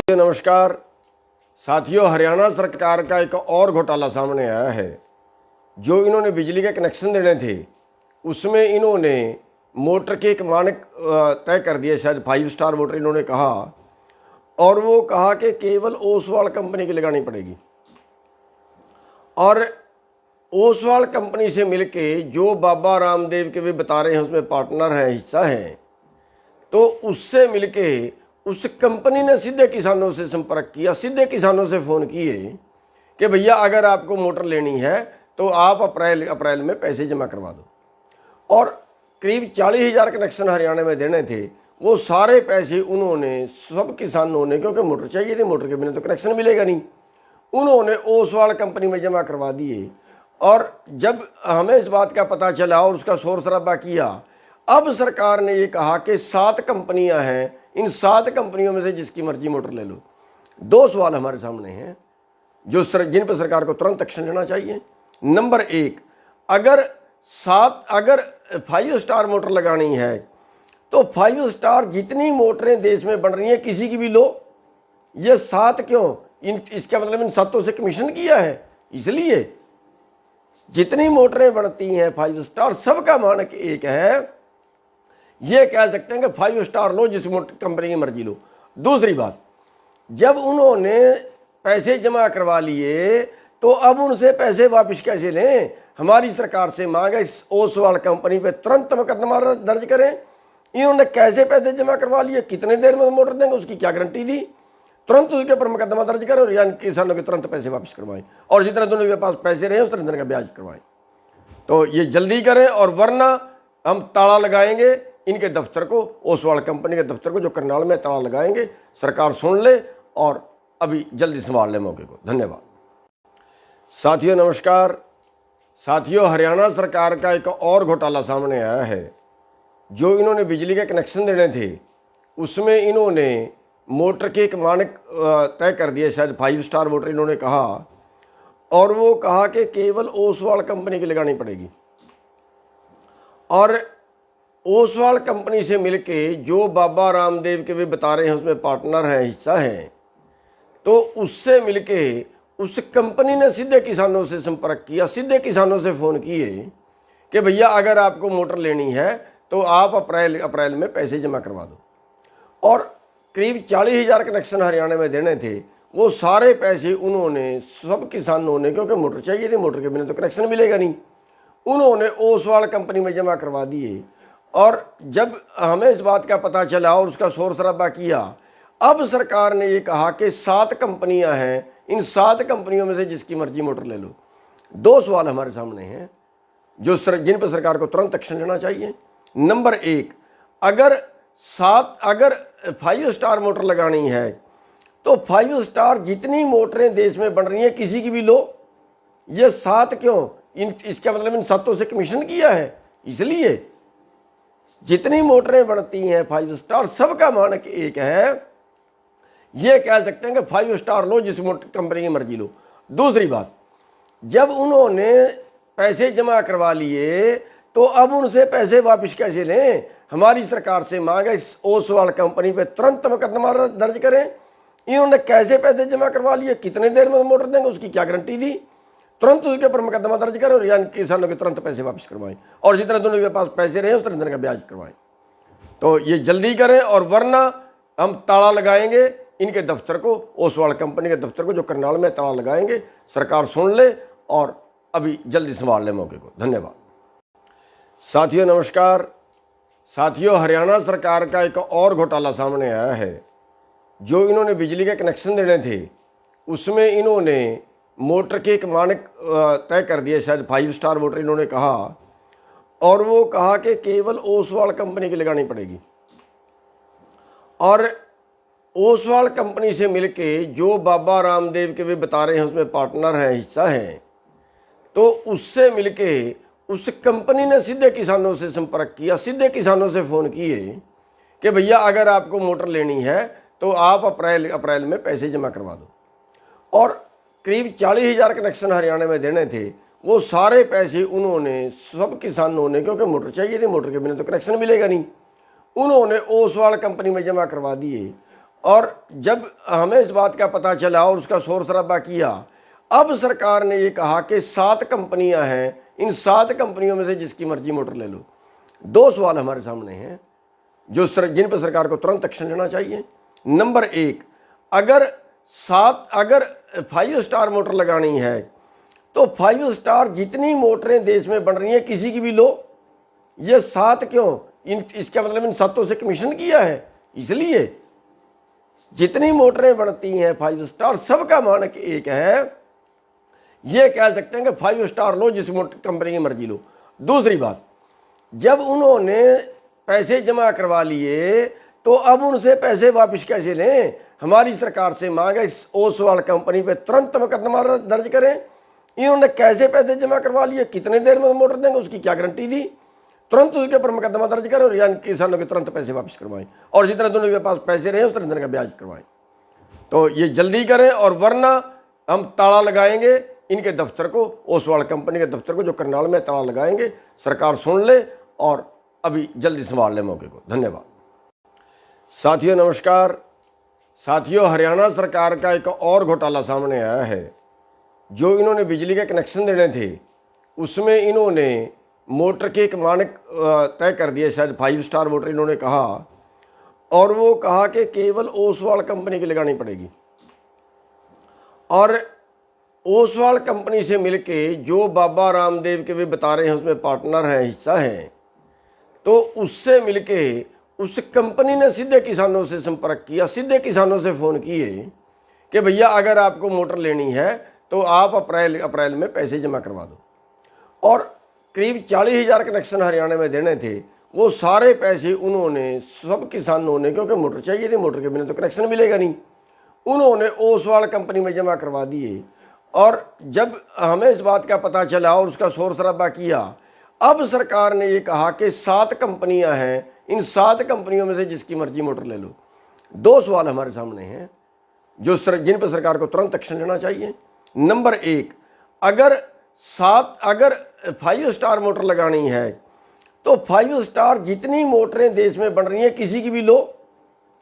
नमस्कार साथियों, हरियाणा सरकार का एक और घोटाला सामने आया है। जो इन्होंने बिजली के कनेक्शन देने थे उसमें इन्होंने मोटर के एक मानक तय कर दिए, शायद 5 स्टार मोटर इन्होंने कहा, और वो कहा कि केवल ओसवाल कंपनी की लगानी पड़ेगी। और ओसवाल कंपनी से मिलके जो बाबा रामदेव के भी बता रहे हैं उसमें पार्टनर हैं, हिस्सा है, तो उससे मिलके उस कंपनी ने सीधे किसानों से संपर्क किया, सीधे किसानों से फ़ोन किए कि भैया अगर आपको मोटर लेनी है तो आप अप्रैल में पैसे जमा करवा दो। और करीब 40,000 कनेक्शन हरियाणा में देने थे, वो सारे पैसे उन्होंने सब किसानों ने, क्योंकि मोटर चाहिए थी, मोटर के बिना तो कनेक्शन मिलेगा नहीं, उन्होंने ओसवाल कंपनी में जमा करवा दिए। और जब हमें इस बात का पता चला और उसका शोर शराबा किया, अब सरकार ने ये कहा कि 7 कंपनियां हैं, इन 7 कंपनियों में से जिसकी मर्जी मोटर ले लो। 2 सवाल हमारे सामने हैं जिन पर सरकार को तुरंत एक्शन लेना चाहिए। नंबर 1, अगर 5 स्टार मोटर लगानी है तो 5 स्टार जितनी मोटरें देश में बन रही हैं किसी की भी लो। ये 7 क्यों? इसका मतलब इन 7 से कमीशन किया है, इसलिए जितनी मोटरें बनती हैं 5 स्टार, सबका मानक एक है। ये कह सकते हैं कि 5 स्टार लो, जिस कंपनी की मर्जी लो। दूसरी बात, जब उन्होंने पैसे जमा करवा लिए तो अब उनसे पैसे वापस कैसे लें? हमारी सरकार से मांग है ओसवाल कंपनी पे तुरंत मुकदमा दर्ज करें। इन्होंने कैसे पैसे जमा करवा लिए, कितने देर में मोटर देंगे, उसकी क्या गारंटी दी? तुरंत उसके ऊपर मुकदमा दर्ज करें और यानी किसानों के तुरंत पैसे वापस करवाएं, और जितने दोनों के पास पैसे रहे उतने दिन का ब्याज करवाएं। तो ये जल्दी करें, और वरना हम ताला लगाएंगे इनके दफ्तर को, ओसवाल कंपनी के दफ्तर को, जो करनाल में ताला लगाएंगे। सरकार सुन ले और अभी जल्दी संभाल ले मौके को। धन्यवाद। साथियों नमस्कार साथियों, हरियाणा सरकार का एक और घोटाला सामने आया है। जो इन्होंने बिजली के कनेक्शन देने थे उसमें इन्होंने मोटर के एक मानक तय कर दिए, शायद 5 स्टार मोटर इन्होंने कहा, और वो कहा कि केवल ओसवाल कंपनी की लगानी पड़ेगी। और ओसवाल कंपनी से मिलके जो बाबा रामदेव के भी बता रहे हैं उसमें पार्टनर हैं, हिस्सा है, तो उससे मिलके उस कंपनी ने सीधे किसानों से संपर्क किया, सीधे किसानों से फ़ोन किए कि भैया अगर आपको मोटर लेनी है तो आप अप्रैल में पैसे जमा करवा दो। और करीब 40,000 कनेक्शन हरियाणा में देने थे, वो सारे पैसे उन्होंने सब किसानों ने, क्योंकि मोटर चाहिए थी, मोटर के बिना तो कनेक्शन मिलेगा नहीं, उन्होंने ओसवाल कंपनी में जमा करवा दिए। और जब हमें इस बात का पता चला और उसका शोर शराबा किया, अब सरकार ने ये कहा कि 7 कंपनियां हैं, इन 7 कंपनियों में से जिसकी मर्जी मोटर ले लो। 2 सवाल हमारे सामने हैं जिन पर सरकार को तुरंत एक्शन लेना चाहिए। नंबर 1, अगर 5 स्टार मोटर लगानी है तो 5 स्टार जितनी मोटरें देश में बन रही हैं किसी की भी लो। ये 7 क्यों? इसका मतलब इन 7 से कमीशन किया है, इसलिए जितनी मोटरें बनती हैं 5 स्टार, सबका मानक एक है। ये कह सकते हैं कि 5 स्टार लो, जिस कंपनी की मर्जी लो। दूसरी बात, जब उन्होंने पैसे जमा करवा लिए तो अब उनसे पैसे वापस कैसे लें? हमारी सरकार से मांग है ओसवाल कंपनी पे तुरंत मुकदमा दर्ज करें। इन्होंने कैसे पैसे जमा करवा लिए, कितने देर में मोटर देंगे, उसकी क्या गारंटी दी? तुरंत उसके ऊपर मुकदमा दर्ज करें और यानी किसानों के तुरंत पैसे वापस करवाएं, और जितने दोनों के पास पैसे रहे उतने दिन का ब्याज करवाएं। तो ये जल्दी करें, और वरना हम ताला लगाएंगे इनके दफ्तर को, ओसवाल कंपनी के दफ्तर को, जो करनाल में ताला लगाएंगे। सरकार सुन ले और अभी जल्दी संभाल ले मौके को। धन्यवाद। साथियों नमस्कार साथियों, हरियाणा सरकार का एक और घोटाला सामने आया है। जो इन्होंने बिजली के कनेक्शन देने थे उसमें इन्होंने मोटर के एक मानक तय कर दिए, शायद 5 स्टार मोटर इन्होंने कहा, और वो कहा कि केवल ओसवाल कंपनी की लगानी पड़ेगी। और ओसवाल कंपनी से मिलके जो बाबा रामदेव के भी बता रहे हैं उसमें पार्टनर हैं, हिस्सा है, तो उससे मिलके उस कंपनी ने सीधे किसानों से संपर्क किया, सीधे किसानों से फ़ोन किए कि भैया अगर आपको मोटर लेनी है तो आप अप्रैल में पैसे जमा करवा दो। और करीब 40,000 कनेक्शन हरियाणा में देने थे, वो सारे पैसे उन्होंने सब किसानों ने, क्योंकि मोटर चाहिए थी, मोटर के बिना तो कनेक्शन मिलेगा नहीं, उन्होंने ओसवाल कंपनी में जमा करवा दिए। और जब हमें इस बात का पता चला और उसका शोर शराबा किया, अब सरकार ने ये कहा कि 7 कंपनियां हैं, इन 7 कंपनियों में से जिसकी मर्जी मोटर ले लो। 2 सवाल हमारे सामने हैं जिन पर सरकार को तुरंत एक्शन लेना चाहिए। नंबर 1, अगर 5 स्टार मोटर लगानी है तो 5 स्टार जितनी मोटरें देश में बन रही हैं किसी की भी लो, ये 7 क्यों? इसका मतलब इन 7 से कमीशन किया है, इसलिए जितनी मोटरें बनती हैं 5 स्टार, सबका मानक एक है। ये कह सकते हैं कि 5 स्टार लो, जिस कंपनी की मर्जी लो। दूसरी बात, जब उन्होंने पैसे जमा करवा लिए तो अब उनसे पैसे वापस कैसे लें? हमारी सरकार से मांग है ओसवाल कंपनी पे तुरंत मुकदमा दर्ज करें। इन्होंने कैसे पैसे जमा करवा लिए, कितने देर में मोटर देंगे, उसकी क्या गारंटी दी? तुरंत उसके ऊपर मुकदमा दर्ज करें और यानी किसानों के तुरंत पैसे वापस करवाएं, और जितना दोनों के पास पैसे रहे उस तरह का ब्याज करवाएं। तो ये जल्दी करें, और वरना हम ताला लगाएंगे इनके दफ्तर को, ओसवाल कंपनी के दफ्तर को, जो करनाल में ताला लगाएंगे। सरकार सुन ले और अभी जल्दी संभाल ले मौके को। धन्यवाद। साथियों नमस्कार। साथियों, हरियाणा सरकार का एक और घोटाला सामने आया है। जो इन्होंने बिजली के कनेक्शन देने थे उसमें इन्होंने मोटर के एक मानक तय कर दिए, शायद 5 स्टार मोटर इन्होंने कहा, और वो कहा कि केवल ओसवाल कंपनी की लगानी पड़ेगी। और ओसवाल कंपनी से मिलके जो बाबा रामदेव के भी बता रहे हैं उसमें पार्टनर हैं, हिस्सा है, तो उससे मिलके उस कंपनी ने सीधे किसानों से संपर्क किया, सीधे किसानों से फ़ोन किए कि भैया अगर आपको मोटर लेनी है तो आप अप्रैल में पैसे जमा करवा दो। और करीब 40,000 कनेक्शन हरियाणा में देने थे, वो सारे पैसे उन्होंने, सब किसानों ने, क्योंकि मोटर चाहिए थी, मोटर के बिना तो कनेक्शन मिलेगा नहीं, उन्होंने ओसवाल कंपनी में जमा करवा दिए। और जब हमें इस बात का पता चला और उसका शोर शराबा किया, अब सरकार ने ये कहा कि 7 कंपनियां हैं, इन 7 कंपनियों में से जिसकी मर्जी मोटर ले लो। 2 सवाल हमारे सामने हैं जिन पर सरकार को तुरंत एक्शन लेना चाहिए। नंबर 1, अगर 5 स्टार मोटर लगानी है तो 5 स्टार जितनी मोटरें देश में बन रही हैं किसी की भी लो,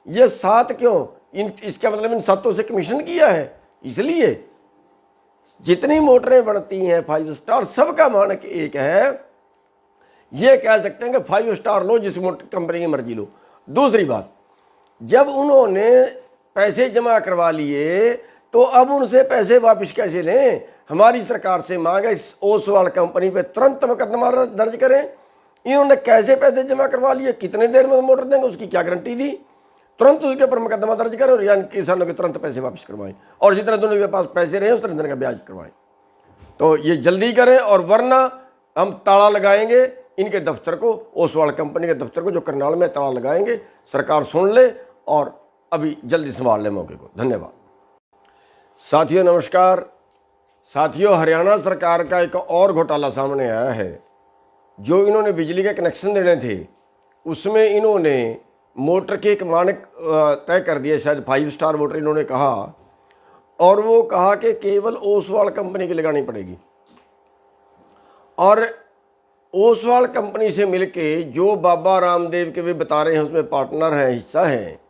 ये 7 क्यों? इसका मतलब इन 7 से कमीशन किया है, इसलिए जितनी मोटरें बनती हैं 5 स्टार, सबका मानक एक है। ये कह सकते हैं कि 5 स्टार लो, जिस कंपनी की मर्जी लो। दूसरी बात, जब उन्होंने पैसे जमा करवा लिए तो अब उनसे पैसे वापस कैसे लें? हमारी सरकार से मांग है ओसवाल कंपनी पे तुरंत मुकदमा दर्ज करें। इन्होंने कैसे पैसे जमा करवा लिए, कितने देर में मोटर देंगे, उसकी क्या गारंटी दी? तुरंत उसके ऊपर मुकदमा दर्ज करें और यानी किसानों के तुरंत पैसे वापस करवाएं, और जितना दोनों के पास पैसे रहे उस तरह का ब्याज करवाएं। तो ये जल्दी करें, और वरना हम ताला लगाएंगे इनके दफ्तर को, ओसवाल कंपनी के दफ्तर को, जो करनाल में ताला लगाएंगे। सरकार सुन ले और अभी जल्दी संभाल ले मौके को। धन्यवाद। साथियों नमस्कार। साथियों, हरियाणा सरकार का एक और घोटाला सामने आया है। जो इन्होंने बिजली के कनेक्शन देने थे उसमें इन्होंने मोटर के एक मानक तय कर दिए, शायद 5 स्टार मोटर इन्होंने कहा, और वो कहा कि केवल ओसवाल कंपनी की लगानी पड़ेगी। और ओसवाल कंपनी से मिलके जो बाबा रामदेव के भी बता रहे हैं उसमें पार्टनर हैं, हिस्सा है,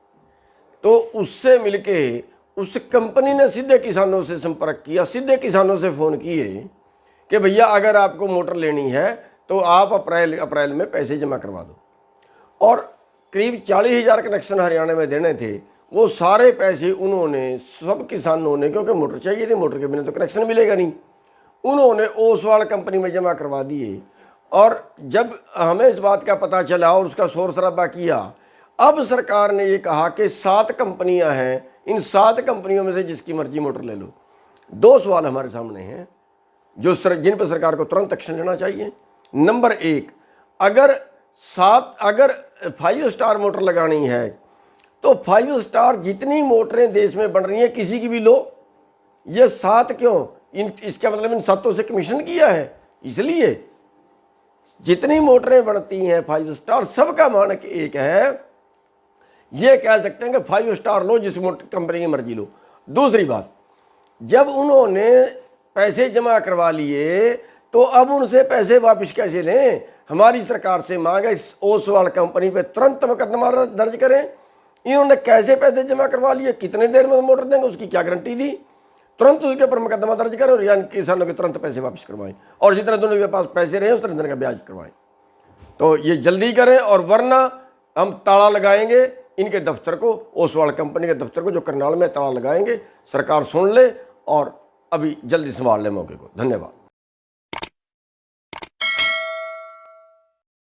तो उससे मिलके उस कंपनी ने सीधे किसानों से संपर्क किया, सीधे किसानों से फ़ोन किए कि भैया अगर आपको मोटर लेनी है तो आप अप्रैल में पैसे जमा करवा दो। और करीब 40,000 कनेक्शन हरियाणा में देने थे, वो सारे पैसे उन्होंने, सब किसानों ने, क्योंकि मोटर चाहिए थी, मोटर के बिना तो कनेक्शन मिलेगा नहीं, उन्होंने ओसवाल कंपनी में जमा करवा दिए। और जब हमें इस बात का पता चला और उसका शोर शराबा किया, अब सरकार ने ये कहा कि 7 कंपनियां हैं, इन 7 कंपनियों में से जिसकी मर्जी मोटर ले लो। 2 सवाल हमारे सामने हैं जिन पर सरकार को तुरंत एक्शन लेना चाहिए। नंबर 1, अगर 5 स्टार मोटर लगानी है तो 5 स्टार जितनी मोटरें देश में बन रही हैं किसी की भी लो, ये 7 क्यों? इसका मतलब इन 7 से कमीशन किया है, इसलिए जितनी मोटरें बनती हैं 5 स्टार, सबका मानक एक है। ये कह सकते हैं कि 5 स्टार लो, जिस कंपनी की मर्जी लो। दूसरी बात, जब उन्होंने पैसे जमा करवा लिए तो अब उनसे पैसे वापस कैसे लें? हमारी सरकार से मांग है ओसवाल कंपनी पे तुरंत मुकदमा दर्ज करें। इन्होंने कैसे पैसे जमा करवा लिए, कितने देर में मोटर देंगे, उसकी क्या गारंटी दी। तुरंत उसके ऊपर मुकदमा दर्ज करें और यानी किसानों के तुरंत पैसे वापस करवाएं, और जितने दोनों के पास पैसे रहे उस तरह का ब्याज करवाएं। तो ये जल्दी करें, और वरना हम ताला लगाएंगे इनके दफ्तर को, ओसवाल कंपनी के दफ्तर को जो करनाल में ताला लगाएंगे। सरकार सुन ले और अभी जल्दी संभाल ले मौके को। धन्यवाद।